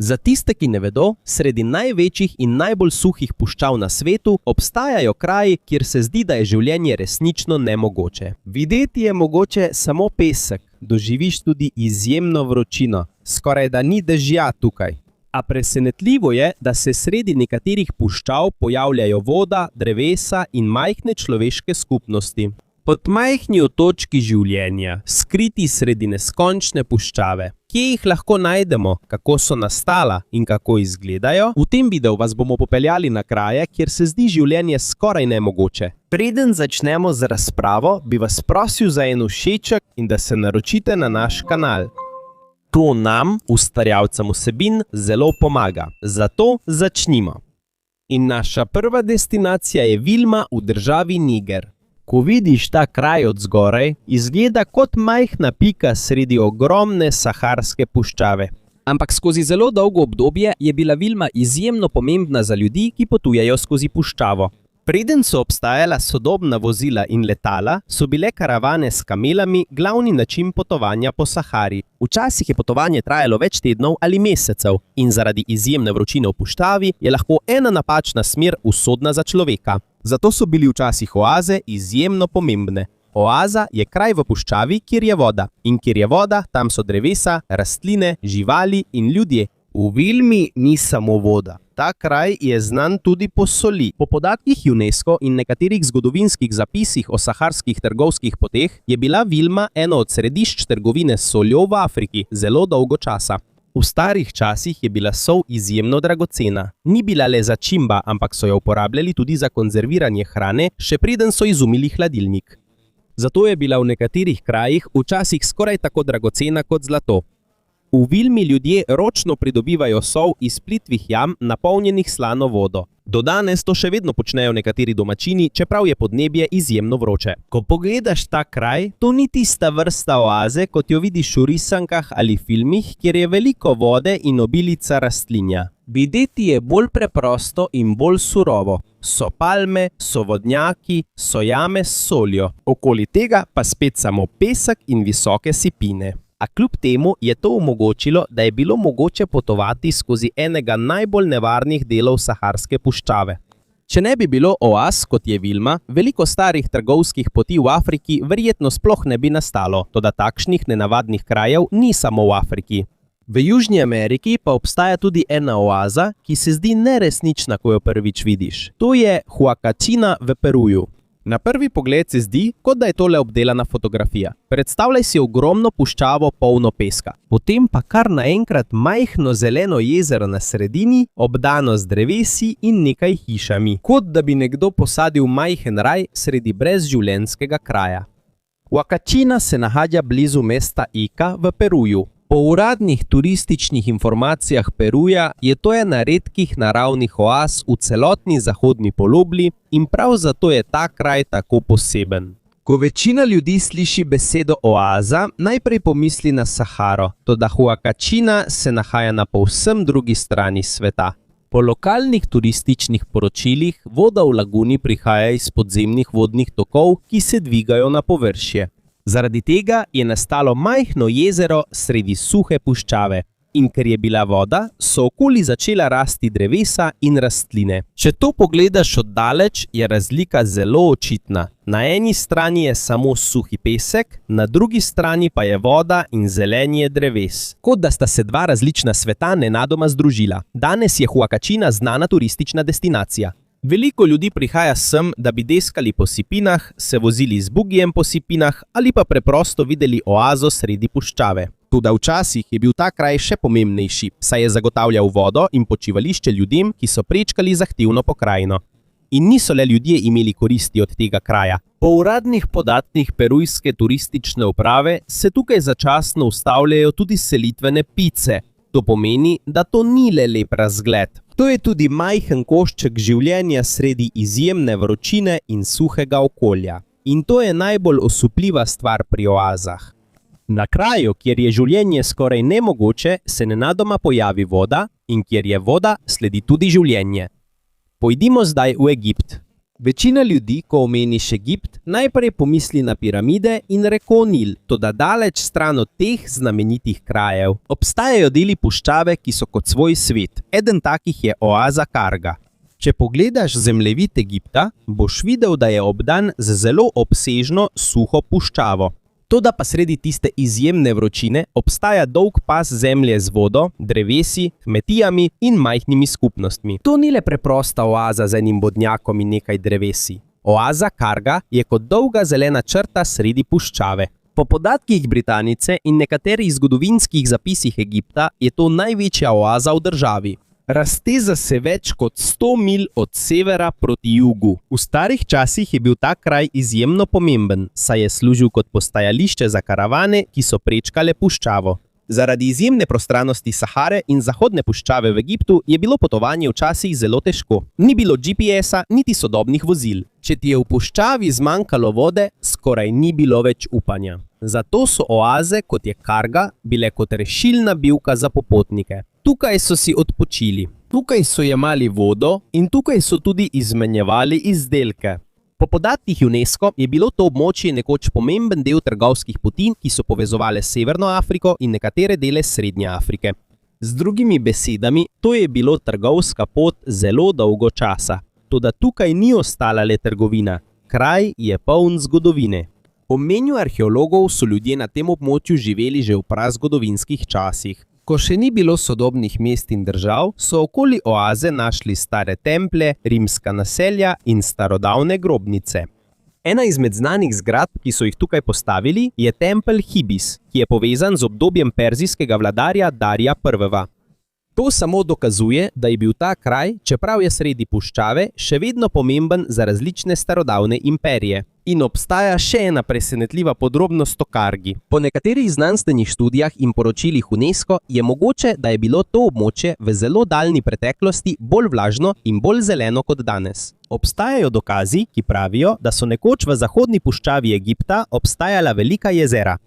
Za tiste, ki ne vedo, sredi največjih in najbolj suhih puščav na svetu obstajajo kraji, kjer se zdi, da je življenje resnično nemogoče. Videti je mogoče samo pesek, doživiš tudi izjemno vročino, skoraj da ni dežja tukaj. A presenetljivo je, da se sredi nekaterih puščav pojavljajo voda, drevesa in majhne človeške skupnosti. Pod majhni otočki življenja, Skriti sredi neskončne puščave. Kje jih lahko najdemo, kako so nastala in kako izgledajo? V tem videu vas bomo popeljali na kraje, kjer se zdi življenje skoraj nemogoče. Preden začnemo z razpravo, bi vas prosil za en všeček in da se naročite na naš kanal. To nam, ustvarjalcem vsebin, zelo pomaga. Zato začnimo. In naša prva destinacija je Vilma v državi Niger. Ko vidiš ta kraj od zgoraj, izgleda kot majhna pika sredi ogromne saharske puščave. Ampak skozi zelo dolgo obdobje je bila Vilma izjemno pomembna za ljudi, ki potujejo skozi puščavo. Preden so obstajala sodobna vozila in letala, so bile karavane s kamelami glavni način potovanja po Sahari. Včasih je potovanje trajalo več tednov ali mesecev in zaradi izjemne vročine v puščavi je lahko ena napačna smer usodna za človeka. Zato so bili včasih oaze izjemno pomembne. Oaza je kraj v puščavi, kjer je voda. In kjer je voda, tam so drevesa, rastline, živali in ljudje. V Vilmi ni samo voda. Ta kraj je znan tudi po soli. Po podatkih UNESCO in nekaterih zgodovinskih zapisih o saharskih trgovskih poteh je bila Vilma eno od središč trgovine s soljo v Afriki zelo dolgo časa. V starih časih je bila sol izjemno dragocena. Ni bila le začimba, ampak so jo uporabljali tudi za konzerviranje hrane, še preden so izumili hladilnik. Zato je bila v nekaterih krajih včasih skoraj tako dragocena kot zlato. V Vilmi ljudje ročno pridobivajo sol iz plitvih jam, napolnjenih slano vodo. Do danes to še vedno počnejo nekateri domačini, čeprav je podnebje izjemno vroče. Ko pogledaš ta kraj, to ni tista vrsta oaze, kot jo vidiš v risankah ali filmih, kjer je veliko vode in obilica rastlinja. Videti je bolj preprosto in bolj surovo. So palme, so vodnjaki, so jame s soljo. Okoli tega pa spet samo pesek in visoke sipine. A kljub temu je to omogočilo, da je bilo mogoče potovati skozi enega najbolj nevarnih delov saharske puščave. Če ne bi bilo oaz, kot je Vilma, veliko starih trgovskih poti v Afriki verjetno sploh ne bi nastalo, toda takšnih nenavadnih krajev ni samo v Afriki. V Južni Ameriki pa obstaja tudi ena oaza, ki se zdi neresnična, ko jo prvič vidiš. To je Huacachina v Peruju. Na prvi pogled se zdi, kot da je tole obdelana fotografija. Predstavljaj si ogromno puščavo polno peska. Potem pa kar naenkrat majhno zeleno jezero na sredini, obdano z drevesi in nekaj hišami. Kot da bi nekdo posadil majhen raj sredi brezživljenjskega kraja. Huacachina se nahaja blizu mesta Ica v Peruju. Po uradnih turističnih informacijah Peruja je to ena redkih naravnih oaz v celotni zahodni polobli in prav zato je ta kraj tako poseben. Ko večina ljudi sliši besedo oaza, najprej pomisli na Saharo, toda Huacachina se nahaja na povsem drugi strani sveta. Po lokalnih turističnih poročilih voda v laguni prihaja iz podzemnih vodnih tokov, ki se dvigajo na površje. Zaradi tega je nastalo majhno jezero sredi suhe puščave in ker je bila voda, so okoli začela rasti drevesa in rastline. Če to pogledaš od daleč, je razlika zelo očitna. Na eni strani je samo suhi pesek, na drugi strani pa je voda in zelenje dreves. Kot da sta se dva različna sveta nenadoma združila. Danes je Huacachina znana turistična destinacija. Veliko ljudi prihaja sem, da bi deskali po sipinah, se vozili z bugijem po sipinah ali pa preprosto videli oazo sredi puščave. Toda včasih je bil ta kraj še pomembnejši, saj je zagotavljal vodo in počivališče ljudem, ki so prečkali zahtevno pokrajino. In niso le ljudje imeli koristi od tega kraja. Po uradnih podatkih perujske turistične uprave se tukaj začasno ustavljajo tudi selitvene pice. To pomeni, da to ni le lep razgled. To je tudi majhen košček življenja sredi izjemne vročine in suhega okolja. In to je najbolj osupljiva stvar pri oazah. Na kraju, kjer je življenje skoraj nemogoče, se nenadoma pojavi voda in kjer je voda, sledi tudi življenje. Pojdimo zdaj v Egipt. Večina ljudi, ko omeniš Egipt, najprej pomisli na piramide in reko Nil, toda daleč stran od teh znamenitih krajev. Obstajajo deli puščave, ki so kot svoj svet. Eden takih je oaza Karga. Če pogledaš zemljevid Egipta, boš videl, da je obdan z zelo obsežno, suho puščavo. Toda pa sredi tiste izjemne vročine obstaja dolg pas zemlje z vodo, drevesi, kmetijami in majhnimi skupnostmi. To ni le preprosta oaza z enim vodnjakom in nekaj drevesi. Oaza Karga je kot dolga zelena črta sredi puščave. Po podatkih Britanice in nekaterih zgodovinskih zapisih Egipta je to največja oaza v državi. Razteza se več kot 100 milj od severa proti jugu. V starih časih je bil ta kraj izjemno pomemben, saj je služil kot postajališče za karavane, ki so prečkale puščavo. Zaradi izjemne prostranosti Sahare in zahodne puščave v Egiptu je bilo potovanje včasih zelo težko. Ni bilo GPS-a niti sodobnih vozil. Če ti je v puščavi zmanjkalo vode, skoraj ni bilo več upanja. Zato so oaze, kot je Karga, bile kot rešilna bilka za popotnike. Tukaj so si odpočili, tukaj so jemali vodo in tukaj so tudi izmenjevali izdelke. Po podatkih UNESCO je bilo to območje nekoč pomemben del trgovskih poti, ki so povezovale Severno Afriko in nekatere dele Srednje Afrike. Z drugimi besedami, to je bilo trgovska pot zelo dolgo časa. Toda tukaj ni ostala le trgovina. Kraj je poln zgodovine. Po mnenju arheologov so ljudje na tem območju živeli že v prazgodovinskih časih. Ko še ni bilo sodobnih mest in držav, so okoli oaze našli stare templje, rimska naselja in starodavne grobnice. Ena izmed znanih zgradb, ki so jih tukaj postavili, je tempelj Hibis, ki je povezan z obdobjem perzijskega vladarja Darija I. To samo dokazuje, da je bil ta kraj, čeprav je sredi puščave, še vedno pomemben za različne starodavne imperije. In obstaja še ena presenetljiva podrobnost o Kargi. Po nekaterih znanstvenih študijah in poročilih UNESCO je mogoče, da je bilo to območje v zelo daljni preteklosti bolj vlažno in bolj zeleno kot danes. Obstajajo dokazi, ki pravijo, da so nekoč v zahodni puščavi Egipta obstajala velika jezera.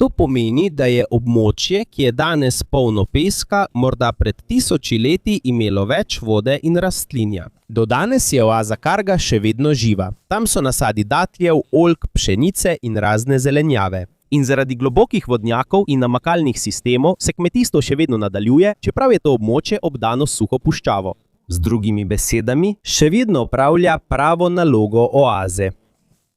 To pomeni, da je območje, ki je danes polno peska, morda pred 1000 leti imelo več vode in rastlinja. Do danes je oaza Karga še vedno živa. Tam so nasadi datljev, oljk, pšenice in razne zelenjave. In zaradi globokih vodnjakov in namakalnih sistemov se kmetijstvo še vedno nadaljuje, čeprav je to območje obdano suho puščavo. Z drugimi besedami, še vedno opravlja pravo nalogo oaze.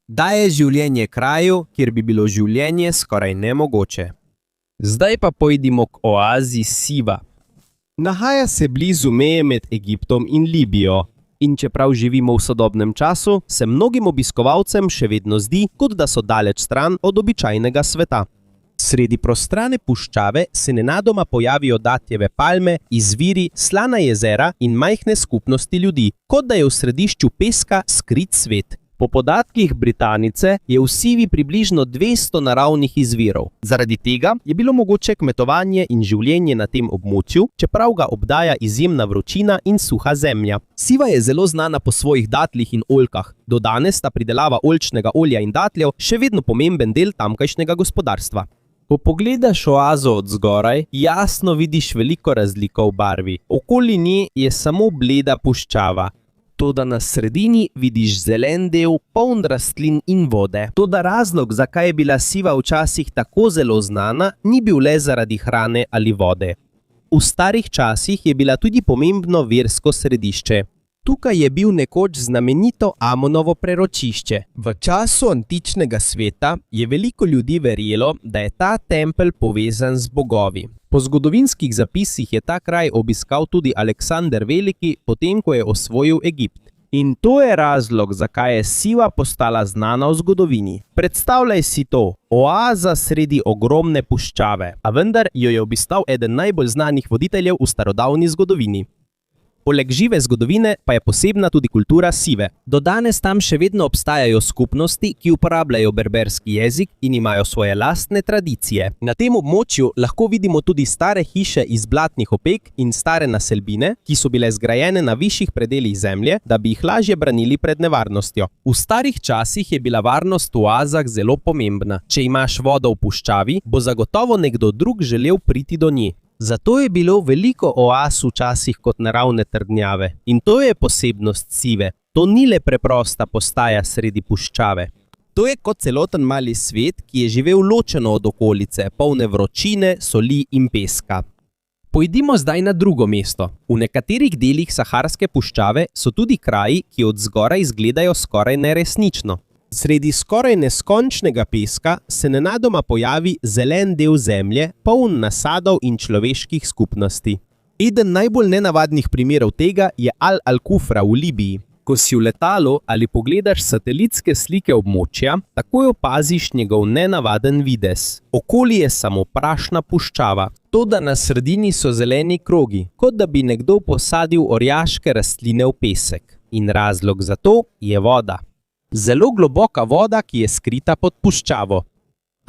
Daje življenje kraju, kjer bi bilo življenje skoraj nemogoče. Zdaj pa pojdimo k oazi Siva. Nahaja se blizu meje med Egiptom in Libijo. In čeprav živimo v sodobnem času, se mnogim obiskovalcem še vedno zdi, kot da so daleč stran od običajnega sveta. Sredi prostrane puščave se nenadoma pojavijo datljeve palme, izviri, slana jezera in majhne skupnosti ljudi, kot da je v središču peska skrit svet. Po podatkih Britanice je v Sivi približno 200 naravnih izvirov. Zaradi tega je bilo mogoče kmetovanje in življenje na tem območju, čeprav ga obdaja izjemna vročina in suha zemlja. Siva je zelo znana po svojih datlih in oljkah. Do danes sta pridelava oljčnega olja in datljev še vedno pomemben del tamkajšnjega gospodarstva. Ko pogledaš oazo od zgoraj, jasno vidiš veliko razliko v barvi. Okoli nje je samo bleda puščava. Toda na sredini vidiš zelen del, poln rastlin in vode. Toda razlog, zakaj je bila Siva včasih tako zelo znana, ni bil le zaradi hrane ali vode. V starih časih je bila tudi pomembno versko središče. Tukaj je bil nekoč znamenito Amonovo preročišče. V času antičnega sveta je veliko ljudi verjelo, da je ta tempelj povezan z bogovi. Po zgodovinskih zapisih je ta kraj obiskal tudi Aleksander Veliki, potem ko je osvojil Egipt. In to je razlog, zakaj je Siva postala znana v zgodovini. Predstavljaj si to, oaza sredi ogromne puščave, a vendar jo je obiskal eden najbolj znanih voditeljev v starodavni zgodovini. Poleg žive zgodovine pa je posebna tudi kultura Sive. Do danes tam še vedno obstajajo skupnosti, ki uporabljajo berberski jezik in imajo svoje lastne tradicije. Na tem območju lahko vidimo tudi stare hiše iz blatnih opek in stare naselbine, ki so bile zgrajene na višjih predelih zemlje, da bi jih lažje branili pred nevarnostjo. V starih časih je bila varnost v oazah zelo pomembna. Če imaš vodo v puščavi, bo zagotovo nekdo drug želel priti do nje. Zato je bilo veliko oaz včasih kot naravne trdnjave. In to je posebnost Sive. To ni le preprosta postaja sredi puščave. To je kot celoten mali svet, ki je živel ločeno od okolice, polne vročine, soli in peska. Pojdimo zdaj na drugo mesto. V nekaterih delih saharske puščave so tudi kraji, ki od zgoraj izgledajo skoraj neresnično. Sredi skoraj neskončnega peska se nenadoma pojavi zelen del zemlje, poln nasadov in človeških skupnosti. Eden najbolj nenavadnih primerov tega je Al-Kufra v Libiji. Ko si v letalu ali pogledaš satelitske slike območja, takoj opaziš njegov nenavaden videz. Okoli je samo prašna puščava. Toda na sredini so zeleni krogi, kot da bi nekdo posadil orjaške rastline v pesek. In razlog za to je voda. Zelo globoka voda, ki je skrita pod puščavo.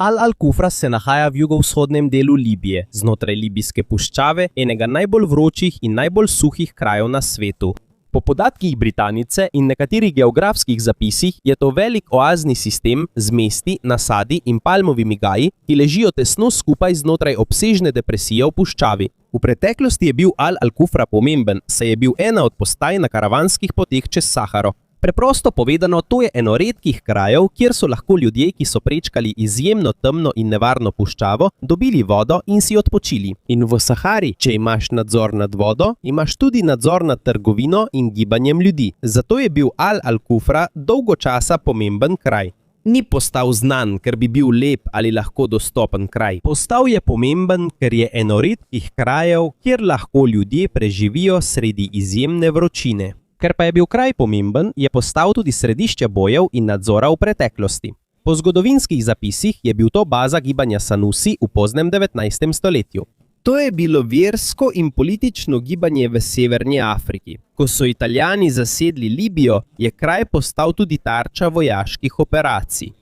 Al-Kufra se nahaja v jugovzhodnem delu Libije, znotraj libijske puščave, enega najbolj vročih in najbolj suhih krajev na svetu. Po podatkih Britanice in nekaterih geografskih zapisih je to velik oazni sistem z mesti, nasadi in palmovimi gaji, ki ležijo tesno skupaj znotraj obsežne depresije v puščavi. V preteklosti je bil Al-Kufra pomemben, saj je bil ena od postaj na karavanskih poteh čez Saharo. Preprosto povedano, to je eno redkih krajev, kjer so lahko ljudje, ki so prečkali izjemno temno in nevarno puščavo, dobili vodo in si odpočili. In v Sahari, če imaš nadzor nad vodo, imaš tudi nadzor nad trgovino in gibanjem ljudi. Zato je bil Al-Kufra dolgo časa pomemben kraj. Ni postal znan, ker bi bil lep ali lahko dostopen kraj. Postal je pomemben, ker je eno redkih krajev, kjer lahko ljudje preživijo sredi izjemne vročine. Ker pa je bil kraj pomemben, je postal tudi središče bojev in nadzora v preteklosti. Po zgodovinskih zapisih je bil to baza gibanja Sanusi v poznem 19. stoletju. To je bilo versko in politično gibanje v severni Afriki. Ko so Italijani zasedli Libijo, je kraj postal tudi tarča vojaških operacij.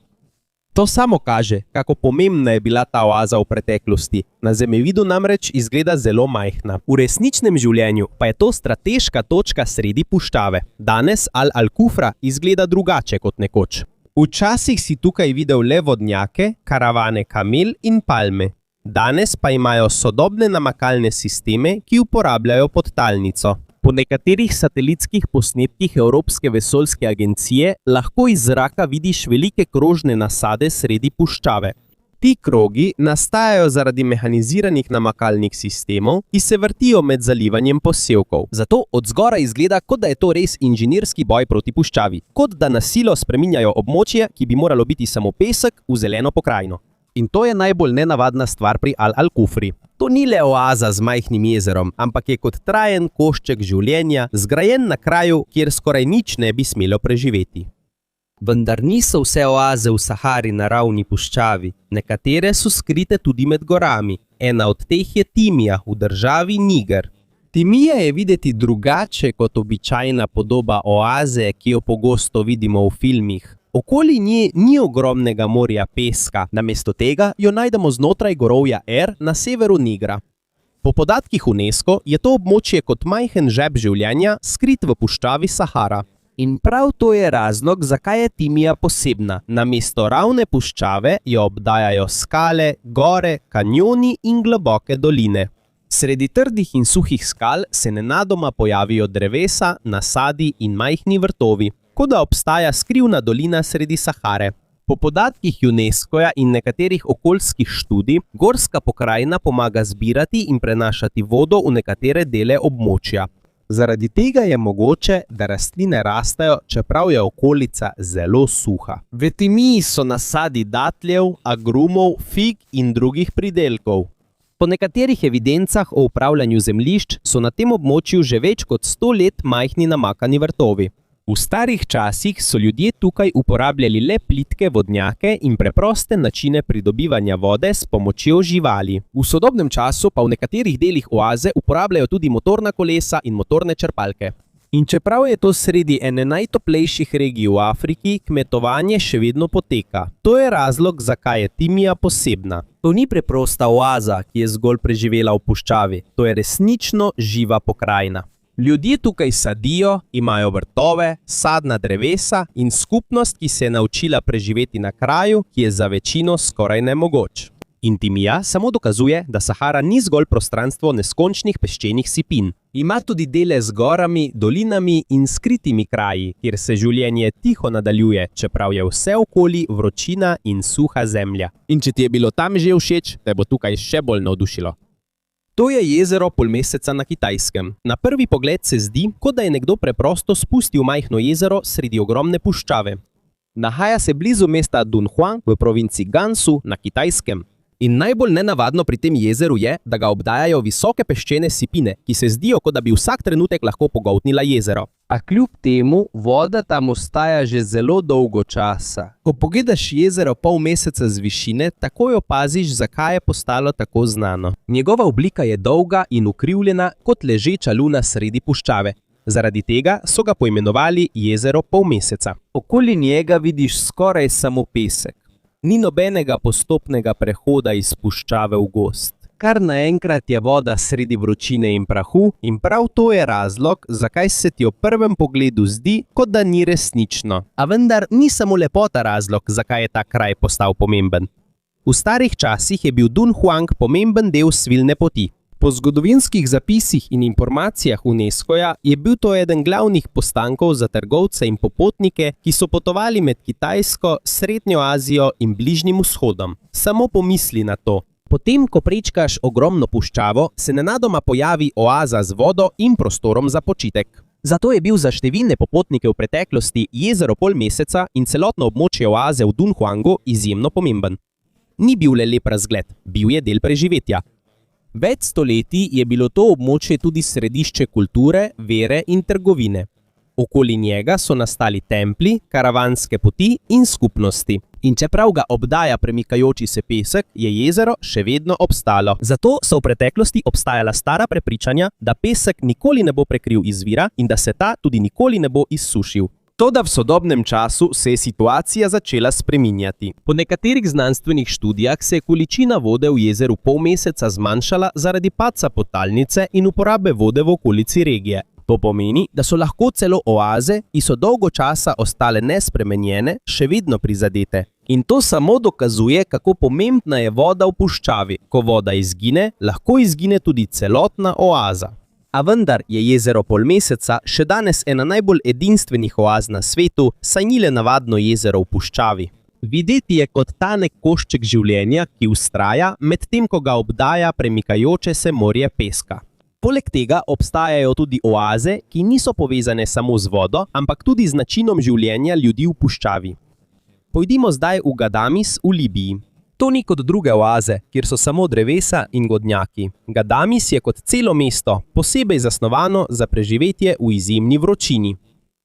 To samo kaže, kako pomembna je bila ta oaza v preteklosti. Na zemljevidu namreč izgleda zelo majhna. V resničnem življenju pa je to strateška točka sredi puščave. Danes Al-Kufra izgleda drugače kot nekoč. Včasih si tukaj videl le vodnjake, karavane kamel in palme. Danes pa imajo sodobne namakalne sisteme, ki uporabljajo podtalnico. Po nekaterih satelitskih posnetkih Evropske vesoljske agencije lahko iz zraka vidiš velike krožne nasade sredi puščave. Ti krogi nastajajo zaradi mehaniziranih namakalnih sistemov, ki se vrtijo med zalivanjem posevkov. Zato od zgoraj izgleda, kot da je to res inženirski boj proti puščavi. Kot da na silo spreminjajo območje, ki bi moralo biti samo pesek, v zeleno pokrajino. In to je najbolj nenavadna stvar pri Al-Kufri. To ni le oaza z majhnim jezerom, ampak je kot trajen košček življenja, zgrajen na kraju, kjer skoraj nič ne bi smelo preživeti. Vendar niso vse oaze v Sahari naravni puščavi, nekatere so skrite tudi med gorami. Ena od teh je Timija v državi Niger. Timija je videti drugače kot običajna podoba oaze, ki jo pogosto vidimo v filmih. Okoli nje ni ogromnega morja peska, namesto tega jo najdemo znotraj gorovja na severu Nigra. Po podatkih UNESCO je to območje kot majhen žep življenja skrit v puščavi Sahara. In prav to je razlog, zakaj je Timija posebna. Namesto ravne puščave jo obdajajo skale, gore, kanjoni in globoke doline. Sredi trdih in suhih skal se nenadoma pojavijo drevesa, nasadi in majhni vrtovi, kot da obstaja skrivna dolina sredi Sahare. Po podatkih UNESCO-ja in nekaterih okoljskih študij, gorska pokrajina pomaga zbirati in prenašati vodo v nekatere dele območja. Zaradi tega je mogoče, da rastline rastejo, čeprav je okolica zelo suha. V Timiji so nasadi datljev, agrumov, fig in drugih pridelkov. Po nekaterih evidencah o upravljanju zemljišč so na tem območju že več kot 100 let majhni namakani vrtovi. V starih časih so ljudje tukaj uporabljali le plitke vodnjake in preproste načine pridobivanja vode s pomočjo živali. V sodobnem času pa v nekaterih delih oaze uporabljajo tudi motorna kolesa in motorne črpalke. In čeprav je to sredi ene najtoplejših regij v Afriki, kmetovanje še vedno poteka. To je razlog, zakaj je Timija posebna. To ni preprosta oaza, ki je zgolj preživela v puščavi. To je resnično živa pokrajina. Ljudje tukaj sadijo, imajo vrtove, sadna drevesa in skupnost, ki se je naučila preživeti na kraju, ki je za večino skoraj nemogoč. Intimija samo dokazuje, da Sahara ni zgolj prostranstvo neskončnih peščenih sipin. Ima tudi dele z gorami, dolinami in skritimi kraji, kjer se življenje tiho nadaljuje, čeprav je vse okoli vročina in suha zemlja. In če ti je bilo tam že všeč, te bo tukaj še bolj navdušilo. To je jezero polmeseca na Kitajskem. Na prvi pogled se zdi, kot da je nekdo preprosto spustil majhno jezero sredi ogromne puščave. Nahaja se blizu mesta Dunhuang v provinci Gansu na Kitajskem. In najbolj nenavadno pri tem jezeru je, da ga obdajajo visoke peščene sipine, ki se zdijo, kot da bi vsak trenutek lahko pogoltnila jezero. A kljub temu voda tam ostaja že zelo dolgo časa. Ko pogledaš jezero pol meseca z višine, takoj opaziš, zakaj je postalo tako znano. Njegova oblika je dolga in ukrivljena kot ležeča luna sredi puščave. Zaradi tega so ga poimenovali jezero polmeseca. Okoli njega vidiš skoraj samo pesek. Ni nobenega postopnega prehoda iz puščave v gozd. Kar naenkrat je voda sredi vročine in prahu in prav to je razlog, zakaj se ti ob prvem pogledu zdi, kot da ni resnično. A vendar ni samo lepota razlog, zakaj je ta kraj postal pomemben. V starih časih je bil Dunhuang pomemben del svilne poti. Po zgodovinskih zapisih in informacijah UNESCO-ja je bil to eden glavnih postankov za trgovce in popotnike, ki so potovali med Kitajsko, Srednjo Azijo in Bližnjim vzhodom. Samo pomisli na to. Potem, ko prečkaš ogromno puščavo, se nenadoma pojavi oaza z vodo in prostorom za počitek. Zato je bil za številne popotnike v preteklosti jezero polmeseca in celotno območje oaze v Dunhuangu izjemno pomemben. Ni bil le lep razgled, bil je del preživetja. Več stoletij je bilo to območje tudi središče kulture, vere in trgovine. Okoli njega so nastali templji, karavanske poti in skupnosti. In čeprav ga obdaja premikajoči se pesek, je jezero še vedno obstalo. Zato so v preteklosti obstajala stara prepričanja, da pesek nikoli ne bo prekril izvira in da se ta tudi nikoli ne bo izsušil. Toda v sodobnem času se je situacija začela spreminjati. Po nekaterih znanstvenih študijah se je količina vode v jezeru polmeseca zmanjšala zaradi padca podtalnice in uporabe vode v okolici regije. To pomeni, da so lahko celo oaze, ki so dolgo časa ostale nespremenjene, še vedno prizadete. In to samo dokazuje, kako pomembna je voda v puščavi. Ko voda izgine, lahko izgine tudi celotna oaza. A vendar je jezero polmeseca še danes ena najbolj edinstvenih oaz na svetu, saj ni le navadno jezero v puščavi. Videti je kot tanek košček življenja, ki vztraja, medtem ko ga obdaja premikajoče se morje peska. Poleg tega obstajajo tudi oaze, ki niso povezane samo z vodo, ampak tudi z načinom življenja ljudi v puščavi. Pojdimo zdaj v Gadamis v Libiji. To ni kot druge oaze, kjer so samo drevesa in godnjaki. Gadamis je kot celo mesto, posebej zasnovano za preživetje v izjemni vročini.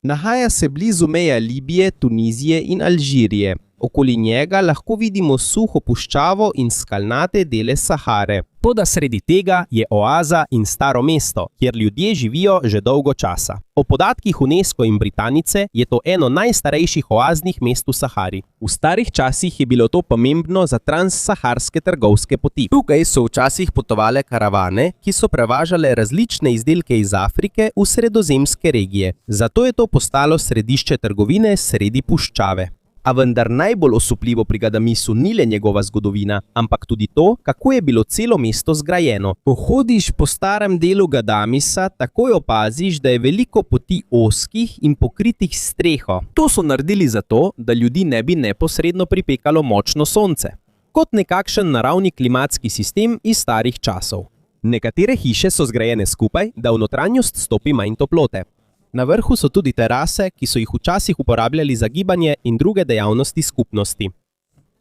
Nahaja se blizu meja Libije, Tunizije in Alžirije. Okoli njega lahko vidimo suho puščavo in skalnate dele Sahare. Toda sredi tega je oaza in staro mesto, kjer ljudje živijo že dolgo časa. Po podatkih UNESCO in Britanice je to eno najstarejših oaznih mest v Sahari. V starih časih je bilo to pomembno za transsaharske trgovske poti. Tukaj so včasih potovale karavane, ki so prevažale različne izdelke iz Afrike v sredozemske regije. Zato je to postalo središče trgovine sredi puščave. A vendar najbolj osupljivo pri Gadamisu ni le njegova zgodovina, ampak tudi to, kako je bilo celo mesto zgrajeno. Ko hodiš po starem delu Gadamisa, takoj opaziš, da je veliko poti ozkih in pokritih s streho. To so naredili zato, da ljudi ne bi neposredno pripekalo močno sonce. Kot nekakšen naravni klimatski sistem iz starih časov. Nekatere hiše so zgrajene skupaj, da v notranjost stopi manj toplote. Na vrhu so tudi terase, ki so jih včasih uporabljali za gibanje in druge dejavnosti skupnosti.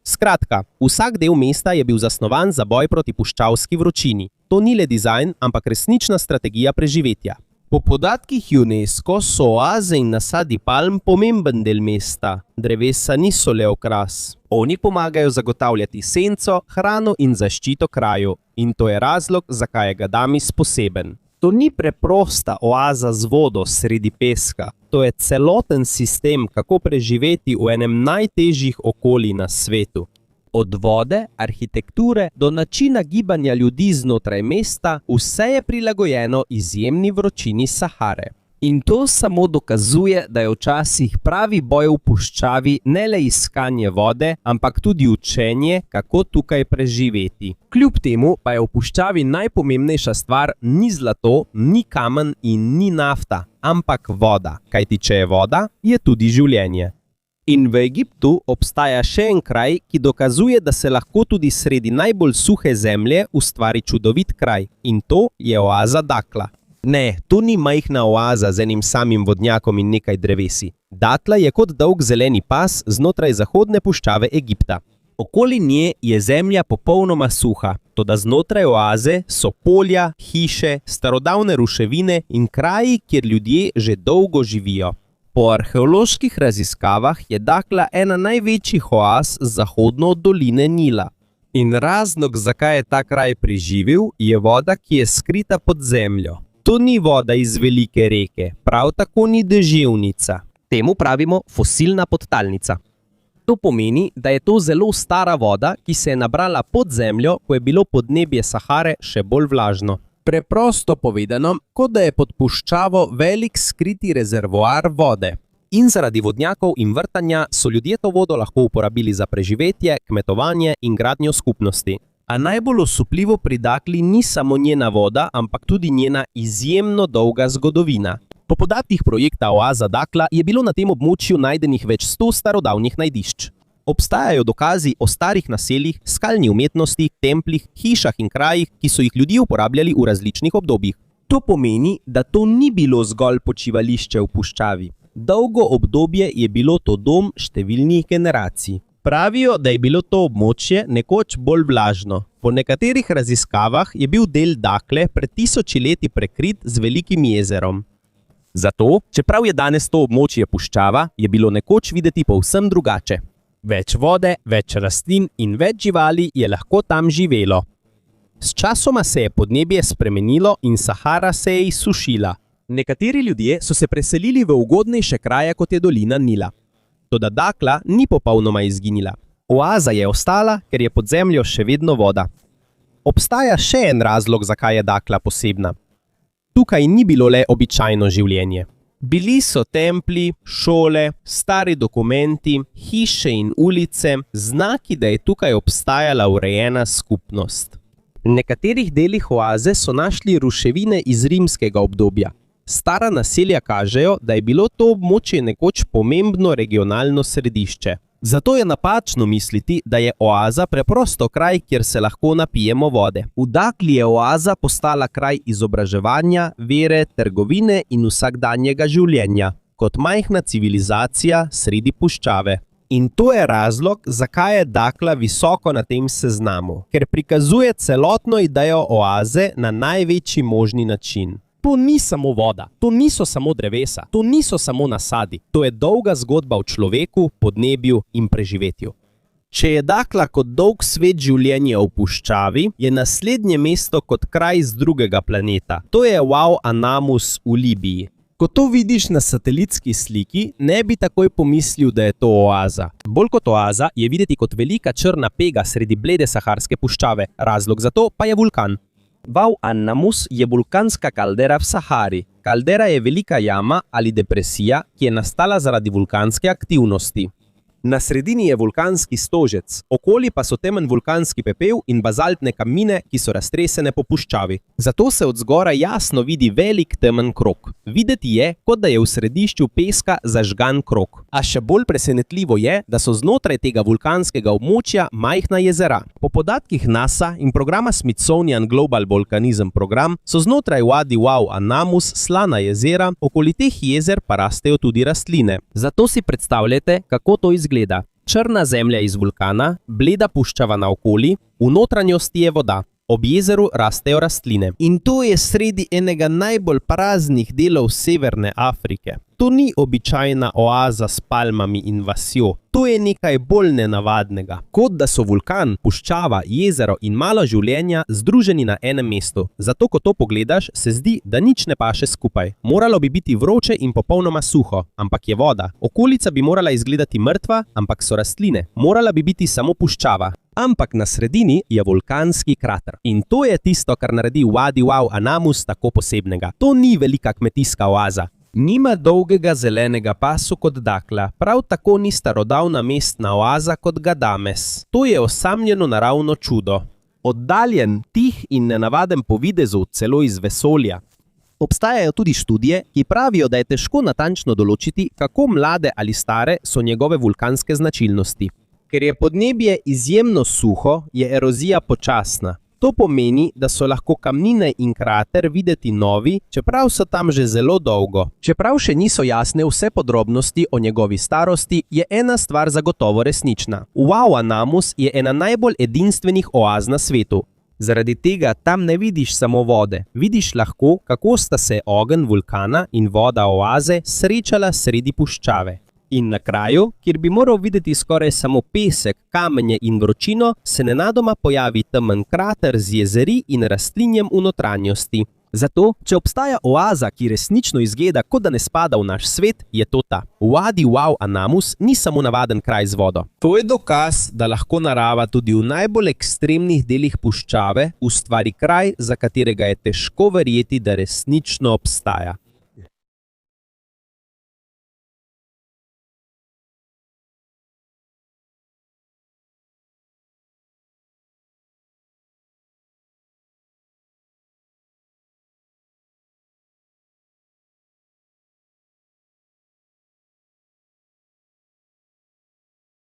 Skratka, vsak del mesta je bil zasnovan za boj proti puščavski vročini. To ni le dizajn, ampak resnična strategija preživetja. Po podatkih UNESCO so oaze in nasadi palm pomemben del mesta. Drevesa niso le okras. Oni pomagajo zagotavljati senco, hrano in zaščito kraju. In to je razlog, zakaj je Gadamis poseben. To ni preprosta oaza z vodo sredi peska. To je celoten sistem, kako preživeti v enem najtežjih okolij na svetu. Od vode, arhitekture do načina gibanja ljudi znotraj mesta, vse je prilagojeno izjemni vročini Sahare. In to samo dokazuje, da je včasih pravi boj v puščavi ne le iskanje vode, ampak tudi učenje, kako tukaj preživeti. Kljub temu pa je v puščavi najpomembnejša stvar ni zlato, ni kamen in ni nafta, ampak voda. Kajti če je voda, je tudi življenje. In v Egiptu obstaja še en kraj, ki dokazuje, da se lahko tudi sredi najbolj suhe zemlje ustvari čudovit kraj. In to je oaza Dakla. Ne, to ni majhna oaza z enim samim vodnjakom in nekaj drevesi. Dakla je kot dolg zeleni pas znotraj zahodne puščave Egipta. Okoli nje je zemlja popolnoma suha, toda znotraj oaze so polja, hiše, starodavne ruševine in kraji, kjer ljudje že dolgo živijo. Po arheoloških raziskavah je Dakla ena največjih oaz zahodno od doline Nila. In razlog, zakaj je ta kraj preživel, je voda, ki je skrita pod zemljo. To ni voda iz velike reke, prav tako ni deževnica. Temu pravimo fosilna podtalnica. To pomeni, da je to zelo stara voda, ki se je nabrala pod zemljo, ko je bilo podnebje Sahare še bolj vlažno. Preprosto povedano, kot da je pod puščavo velik skriti rezervoar vode. In zaradi vodnjakov in vrtanja so ljudje to vodo lahko uporabili za preživetje, kmetovanje in gradnjo skupnosti. A najbolj osupljivo pri Dakli ni samo njena voda, ampak tudi njena izjemno dolga zgodovina. Po podatkih projekta Oaza Dakla je bilo na tem območju najdenih več 100 starodavnih najdišč. Obstajajo dokazi o starih naseljih, skalni umetnosti, templih, hišah in krajih, ki so jih ljudje uporabljali v različnih obdobjih. To pomeni, da to ni bilo zgolj počivališče v puščavi. Dolgo obdobje je bilo to dom številnih generacij. Pravijo, da je bilo to območje nekoč bolj vlažno. Po nekaterih raziskavah je bil del Dakle pred 1000 leti prekrit z velikim jezerom. Zato, čeprav je danes to območje puščava, je bilo nekoč videti povsem drugače. Več vode, več rastlin in več živali je lahko tam živelo. Sčasoma se je podnebje spremenilo in Sahara se je izsušila. Nekateri ljudje so se preselili v ugodnejše kraje, kot je dolina Nila. Toda Dakla ni popolnoma izginila. Oaza je ostala, ker je pod zemljo še vedno voda. Obstaja še en razlog, zakaj je Dakla posebna. Tukaj ni bilo le običajno življenje. Bili so templji, šole, stari dokumenti, hiše in ulice, znaki, da je tukaj obstajala urejena skupnost. V nekaterih delih oaze so našli ruševine iz rimskega obdobja. Stara naselja kažejo, da je bilo to območje nekoč pomembno regionalno središče. Zato je napačno misliti, da je oaza preprosto kraj, kjer se lahko napijemo vode. V Dakli je oaza postala kraj izobraževanja, vere, trgovine in vsakdanjega življenja, kot majhna civilizacija sredi puščave. In to je razlog, zakaj je Dakla visoko na tem seznamu, ker prikazuje celotno idejo oaze na največji možni način. To ni samo voda, to niso samo drevesa, to niso samo nasadi, to je dolga zgodba o človeku, podnebju in preživetju. Če je Dakla kot dolg svet življenja v puščavi, je naslednje mesto kot kraj z drugega planeta. To je Wau Anamus v Libiji. Ko to vidiš na satelitski sliki, ne bi takoj pomislil, da je to oaza. Bolj kot oaza je videti kot velika črna pega sredi blede saharske puščave, razlog za to pa je vulkan. Wau Anamus je vulkanska kaldera v Sahari. Kaldera je velika jama ali depresija, ki je nastala zaradi vulkanske aktivnosti. Na sredini je vulkanski stožec, okoli pa so temen vulkanski pepel in bazaltne kamnine, ki so raztresene po puščavi. Zato se od zgora jasno vidi velik temen krog. Videti je, kot da je v središču peska zažgan krog. A še bolj presenetljivo je, da so znotraj tega vulkanskega območja majhna jezera. Po podatkih NASA in programa Smithsonian Global Volcanism program so znotraj Wadi Wau Anamus slana jezera, okoli teh jezer pa rastejo tudi rastline. Zato si predstavljate, kako to izgleda. Črna zemlja iz vulkana, bleda puščava naokoli, v notranjosti je voda. Ob jezeru rastejo rastline. In to je sredi enega najbolj praznih delov severne Afrike. To ni običajna oaza s palmami in vasjo. To je nekaj bolj nenavadnega. Kot da so vulkan, puščava, jezero in malo življenja združeni na enem mestu. Zato, ko to pogledaš, se zdi, da nič ne paše skupaj. Moralo bi biti vroče in popolnoma suho, ampak je voda. Okolica bi morala izgledati mrtva, ampak so rastline. Morala bi biti samo puščava. Ampak na sredini je vulkanski krater. In to je tisto, kar naredi Wadi Wau Anamus tako posebnega. To ni velika kmetijska oaza. Nima dolgega zelenega pasu kot Dakla, prav tako ni starodavna mestna oaza kot Gadames. To je osamljeno naravno čudo. Oddaljen, tih in nenavaden po videzu, celo iz vesolja. Obstajajo tudi študije, ki pravijo, da je težko natančno določiti, kako mlade ali stare so njegove vulkanske značilnosti. Ker je podnebje izjemno suho, je erozija počasna. To pomeni, da so lahko kamnine in krater videti novi, čeprav so tam že zelo dolgo. Čeprav še niso jasne vse podrobnosti o njegovi starosti, je ena stvar zagotovo resnična. Uau Anamus je ena najbolj edinstvenih oaz na svetu. Zaradi tega tam ne vidiš samo vode. Vidiš lahko, kako sta se ogenj vulkana in voda oaze srečala sredi puščave. In na kraju, kjer bi moral videti skoraj samo pesek, kamenje in vročino, se nenadoma pojavi temen krater z jezeri in rastlinjem v notranjosti. Zato, če obstaja oaza, ki resnično izgleda, kot da ne spada v naš svet, je to ta. Wadi Uau Anamus ni samo navaden kraj z vodo. To je dokaz, da lahko narava tudi v najbolj ekstremnih delih puščave ustvari kraj, za katerega je težko verjeti, da resnično obstaja.